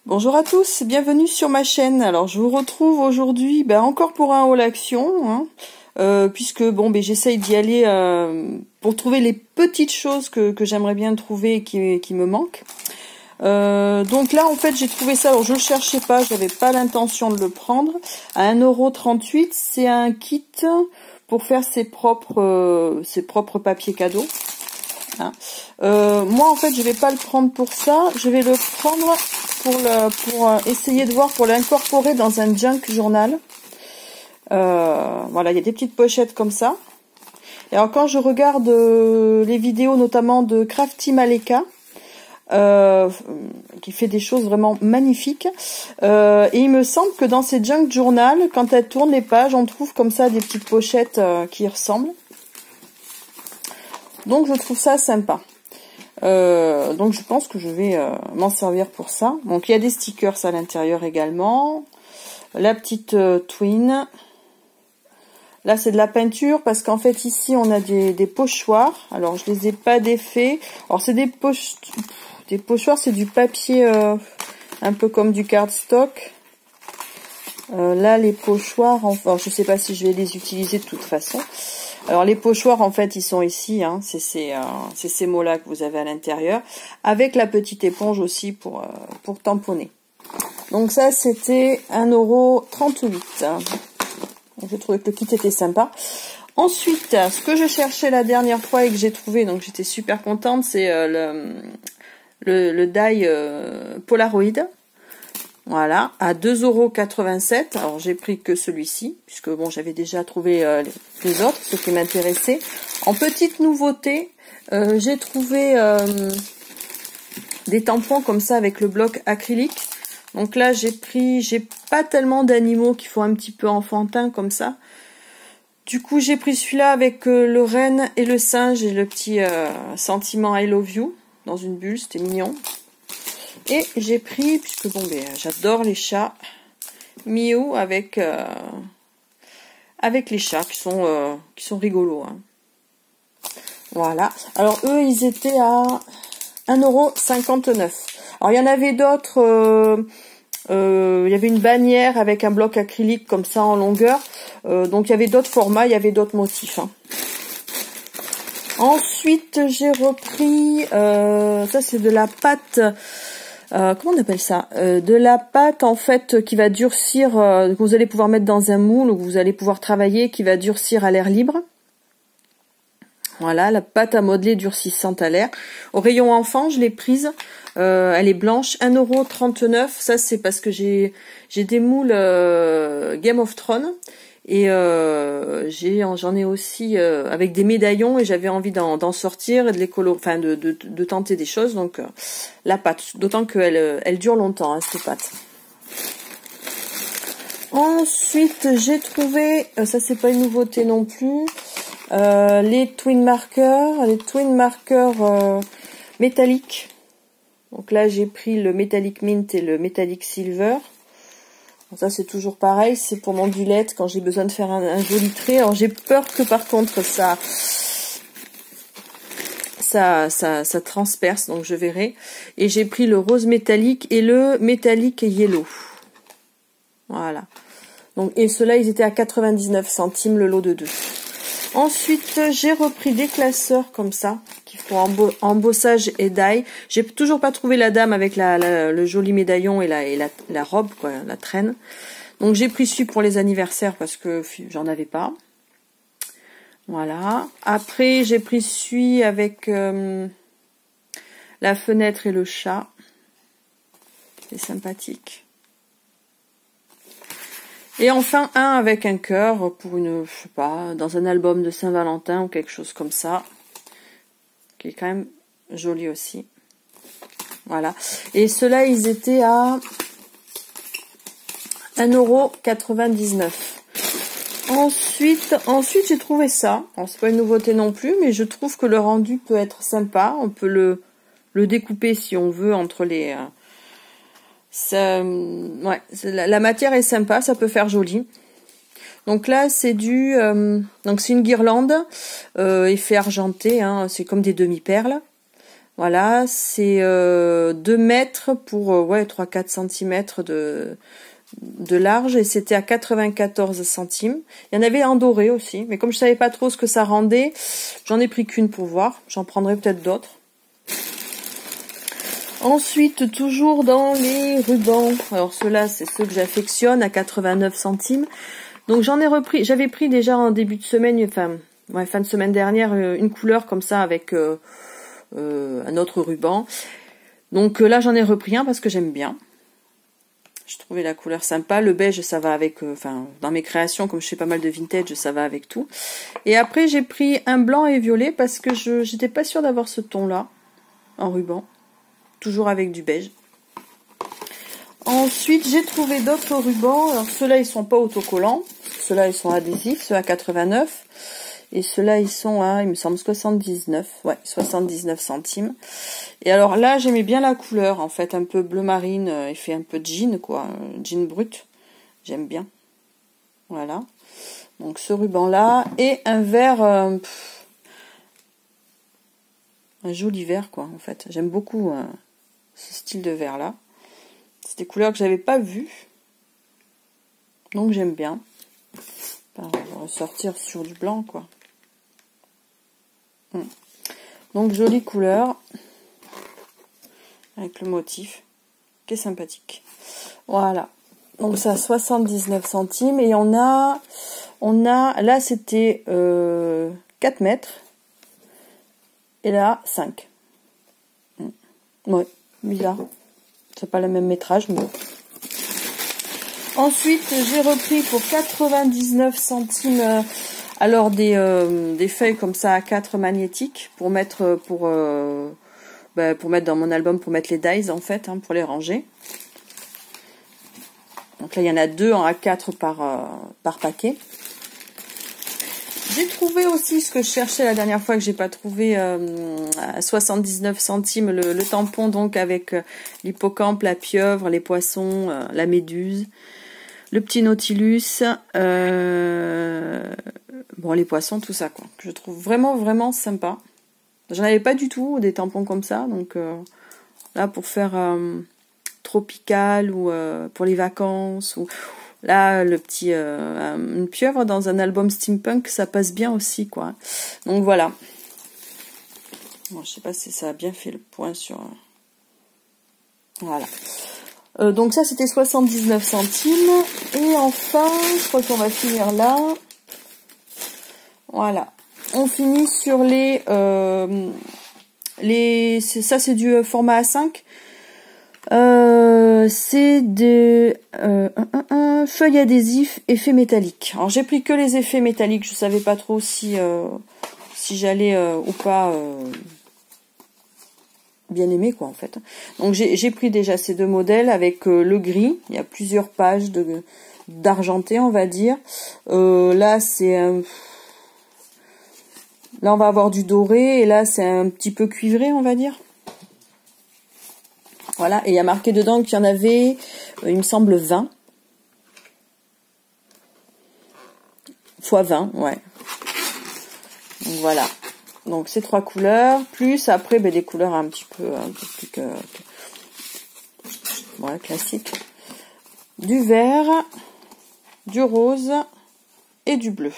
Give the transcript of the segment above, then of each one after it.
Bonjour à tous, bienvenue sur ma chaîne. Alors je vous retrouve aujourd'hui encore pour un haul action, puisque j'essaye d'y aller pour trouver les petites choses que j'aimerais bien trouver et qui me manquent. Donc là en fait j'ai trouvé ça, alors je le cherchais pas, j'avais pas l'intention de le prendre, à 1,38 €. C'est un kit pour faire ses propres papiers cadeaux. Moi en fait je vais pas le prendre pour ça, je vais le prendre pour essayer de voir, pour l'incorporer dans un junk journal. Voilà, il y a des petites pochettes comme ça. Et alors quand je regarde les vidéos notamment de Crafty Maleka, qui fait des choses vraiment magnifiques, et il me semble que dans ces junk journal, quand elle tourne les pages, on trouve comme ça des petites pochettes qui y ressemblent. Donc je trouve ça sympa. Donc je pense que je vais m'en servir pour ça. Donc il y a des stickers à l'intérieur également. La petite twin. Là c'est de la peinture parce qu'en fait ici on a des pochoirs. Alors je les ai pas défaits. Alors c'est des pochoirs, c'est du papier un peu comme du cardstock. Là les pochoirs, enfin je sais pas si je vais les utiliser de toute façon. Alors les pochoirs en fait ils sont ici, c'est ces mots-là que vous avez à l'intérieur, avec la petite éponge aussi pour tamponner. Donc ça c'était 1,38 €. J'ai trouvé que le kit était sympa. Ensuite, ce que je cherchais la dernière fois et que j'ai trouvé, donc j'étais super contente, c'est le die Polaroid. Voilà, à 2,87 €. Alors j'ai pris que celui-ci, puisque bon, j'avais déjà trouvé les autres, ceux qui m'intéressaient. En petite nouveauté, j'ai trouvé des tampons comme ça avec le bloc acrylique. Donc là j'ai pas tellement d'animaux qui font un petit peu enfantin comme ça. Du coup j'ai pris celui-là avec le renne et le singe et le petit sentiment I love you dans une bulle, c'était mignon. Et j'ai pris, puisque j'adore les chats, Miou avec les chats qui sont rigolos. Voilà. Alors eux, ils étaient à 1,59 €. Alors il y en avait d'autres. Il y avait une bannière avec un bloc acrylique comme ça en longueur. Donc il y avait d'autres formats, il y avait d'autres motifs. Ensuite, j'ai repris. Ça c'est de la pâte. Comment on appelle ça, de la pâte en fait qui va durcir, que vous allez pouvoir mettre dans un moule ou que vous allez pouvoir travailler, qui va durcir à l'air libre. Voilà, la pâte à modeler durcissante à l'air. Au rayon enfant, je l'ai prise. Elle est blanche, 1,39 €. Ça c'est parce que j'ai des moules Game of Thrones. Et j'en ai aussi avec des médaillons et j'avais envie d'en sortir et de les enfin de tenter des choses. Donc la pâte, d'autant qu'elle elle dure longtemps cette pâte. Ensuite j'ai trouvé, ça c'est pas une nouveauté non plus, les twin markers métalliques. Donc là j'ai pris le métallique mint et le métallique silver. Ça c'est toujours pareil, c'est pour mon bullet quand j'ai besoin de faire un joli trait. Alors j'ai peur que par contre ça transperce, donc je verrai. Et j'ai pris le rose métallique et le métallique yellow. Voilà. Donc et ceux-là ils étaient à 99 centimes le lot de 2. Ensuite j'ai repris des classeurs comme ça qui font embossage et die. J'ai toujours pas trouvé la dame avec le joli médaillon et la robe, quoi, la traîne. Donc j'ai pris celui pour les anniversaires parce que j'en avais pas. Voilà. Après j'ai pris celui avec la fenêtre et le chat. C'est sympathique. Et enfin un avec un cœur pour je sais pas, dans un album de Saint-Valentin ou quelque chose comme ça, qui est quand même joli aussi. Voilà. Et ceux-là, ils étaient à 1,99 €. Ensuite, j'ai trouvé ça. Alors, c'est pas une nouveauté non plus, mais je trouve que le rendu peut être sympa. On peut le découper si on veut entre les. Ouais, la matière est sympa, ça peut faire joli. Donc là c'est donc c'est une guirlande effet argenté, c'est comme des demi-perles. Voilà, c'est 2 mètres pour ouais 3-4 cm de large et c'était à 94 centimes. Il y en avait en doré aussi, mais comme je savais pas trop ce que ça rendait, j'en ai pris qu'une pour voir. J'en prendrai peut-être d'autres. Ensuite, toujours dans les rubans. Alors ceux-là, c'est ceux que j'affectionne à 89 centimes. Donc j'en ai repris, j'avais pris déjà en début de semaine, enfin ouais, fin de semaine dernière, une couleur comme ça avec un autre ruban. Donc là j'en ai repris un parce que j'aime bien. Je trouvais la couleur sympa. Le beige ça va avec, enfin dans mes créations comme je fais pas mal de vintage ça va avec tout. Et après j'ai pris un blanc et violet parce que j'étais pas sûre d'avoir ce ton là en ruban. Toujours avec du beige. Ensuite j'ai trouvé d'autres rubans. Alors ceux-là ils sont pas autocollants. Ceux-là ils sont adhésifs, ceux à 89. Et ceux-là, ils sont à, il me semble, 79. Ouais, 79 centimes. Et alors là, j'aimais bien la couleur, en fait, un peu bleu marine, il fait un peu jean, quoi, jean brut. J'aime bien. Voilà. Donc ce ruban-là, et un vert, un joli vert, quoi, en fait. J'aime beaucoup ce style de vert-là. C'est des couleurs que j'avais pas vues. Donc j'aime bien. On va ressortir sur du blanc, quoi. Donc jolie couleur avec le motif qui est sympathique. Voilà. Donc ça 79 centimes et on a là c'était 4 mètres et là 5. Ouais, bizarre. C'est pas le même métrage mais. Ensuite, j'ai repris pour 99 centimes alors des feuilles comme ça à 4 magnétiques pour mettre pour mettre dans mon album, pour mettre les dies en fait, hein, pour les ranger. Donc là, il y en a 2 en A4 par paquet. J'ai trouvé aussi ce que je cherchais la dernière fois que j'ai pas trouvé à 79 centimes le tampon donc avec l'hippocampe, la pieuvre, les poissons, la méduse. Le petit nautilus, bon les poissons, tout ça quoi. Je trouve vraiment sympa. J'en avais pas du tout des tampons comme ça, donc là pour faire tropical ou pour les vacances ou là le petit une pieuvre dans un album steampunk, ça passe bien aussi quoi. Donc voilà. Bon, je sais pas si ça a bien fait le point sur voilà. Donc ça c'était 79 centimes et enfin je crois qu'on va finir là. Voilà, on finit sur ça c'est du format A5. C'est des feuilles adhésives effets métalliques. Alors j'ai pris que les effets métalliques, je savais pas trop si j'allais ou pas bien aimé quoi en fait. Donc j'ai pris déjà ces 2 modèles avec le gris, il y a plusieurs pages d'argenté on va dire. Là c'est là on va avoir du doré et là c'est un petit peu cuivré on va dire. Voilà, et il y a marqué dedans qu'il y en avait il me semble 20 fois 20, ouais. Donc voilà. Donc ces 3 couleurs, plus après des couleurs un petit peu plus que voilà, classique. Du vert, du rose et du bleu.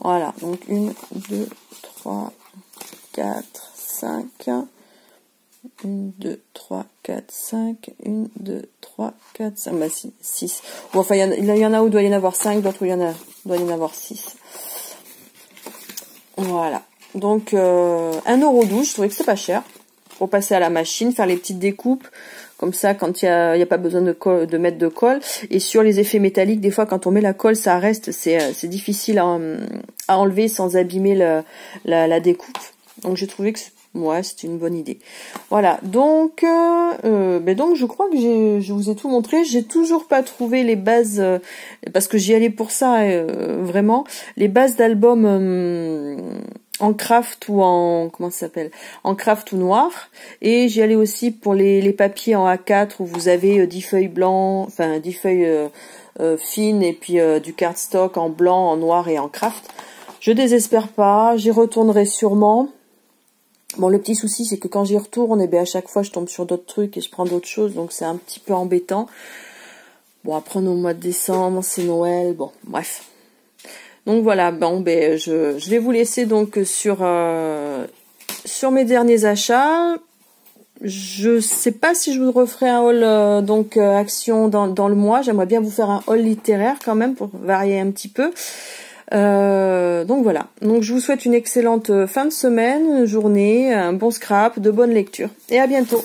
Voilà, donc 1, 2, 3, 4, 5. 1, 2, 3, 4, 5. 1, 2, 3, 4, 5. Bah si, 6. Bon, enfin, il y en a où doit y en avoir 5, d'autres où doit y en avoir 6. Voilà. Donc 1,12 €, je trouvais que c'est pas cher. Pour passer à la machine, faire les petites découpes. Comme ça, quand il y a pas besoin de mettre de colle. Et sur les effets métalliques, des fois, quand on met la colle, ça reste. C'est difficile à enlever sans abîmer la découpe. Donc j'ai trouvé que c'est une bonne idée. Voilà. Donc je crois que je vous ai tout montré. J'ai toujours pas trouvé les bases parce que j'y allais pour ça vraiment. Les bases d'albums en craft ou en comment ça s'appelle, en craft ou noir, et j'y allais aussi pour les papiers en A4 où vous avez 10 feuilles blancs, enfin 10 feuilles fines et puis du cardstock en blanc, en noir et en craft. Je désespère pas, j'y retournerai sûrement Bon, le petit souci, c'est que quand j'y retourne, eh bien, à chaque fois, je tombe sur d'autres trucs et je prends d'autres choses, donc c'est un petit peu embêtant. Bon, après, on est au mois de décembre, c'est Noël, bon, bref. Donc voilà, bon, ben, je vais vous laisser donc sur mes derniers achats. Je sais pas si je vous referai un haul action dans le mois. J'aimerais bien vous faire un haul littéraire quand même pour varier un petit peu. Donc voilà. Donc je vous souhaite une excellente fin de semaine, journée, un bon scrap, de bonnes lectures. Et à bientôt.